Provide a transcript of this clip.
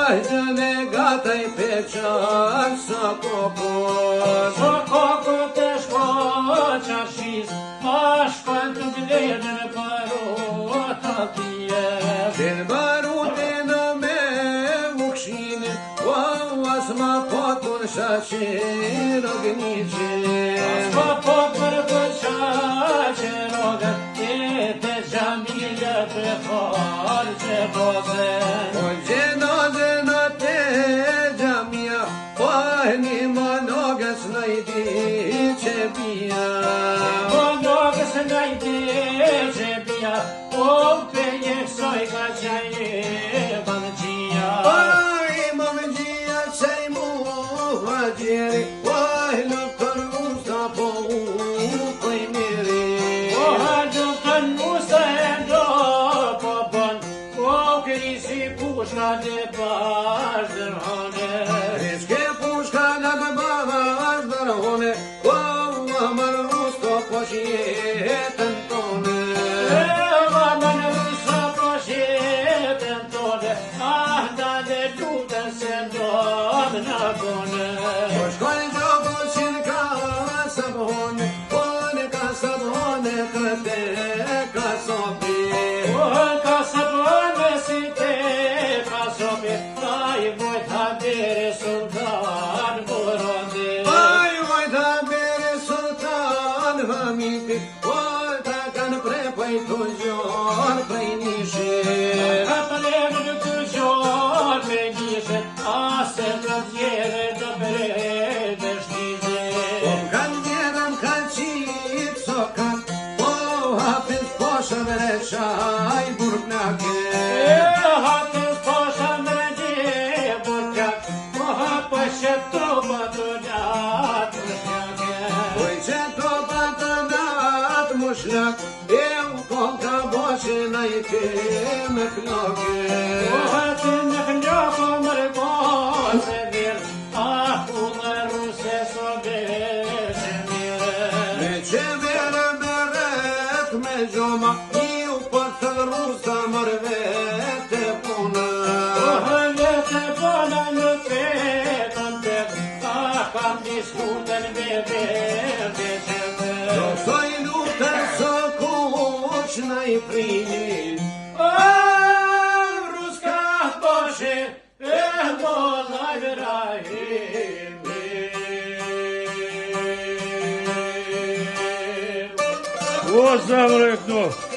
Vajzën e gataj peqar sa kokot. Sa kokot e shkoq arshis, a shkon të gledën barot atje. Del barutin me ukshin, as ma potun shaqir ogniqin. As ma potun shaqir ogniqin, te gjamilja të farqe bozen. O gjenazën atë gjamia, një monogës në i di që bia. Monogës në i di që bia, o peje soj ka qaje mamëgjia. Oj mamëgjia qaj mu haqjeri, oj lëpër musta po u pëj miri. O lëpër musta e do po bon, o krisi pushka dhe bash dërhone. Rishke pushka në të bash dërhone, o mamër rusto po shjetën tone. Mamër rusto po shjetën tone, ah dale lutën se ndodhë në kone. O shkojnë gjoko që në ka sabone, o në ka sabone këte ka sopi. O ka sabone si te ka sopi, ai vojt habere sultan buronde. Ai vojt habere sultan hamiti, o ta kanë prepaj të gjorë prej nishe. Ka prepaj të gjorë prej nishe, ase të djere të brede shtize. O kanë djerën kanë qitë sokat, o hapit posha vere qaj burknake. Hapit posha vere qaj burknake, o hapit që tropa të natë mushnake. Oj që tropa të natë mushnak, e u koka boshe na i kemë knoke. O hati në knjako mërë se virë, ah u mërë se sobeshe mire. Me që vere beret me gjoma, i u përthë rusa mërë vete puna. O vete puna në petën tek, ah kam diskutën vete qete. Do soj lutën së kush në i prinin, ruska boshe, e bolaj rahimi. O, zemre këto!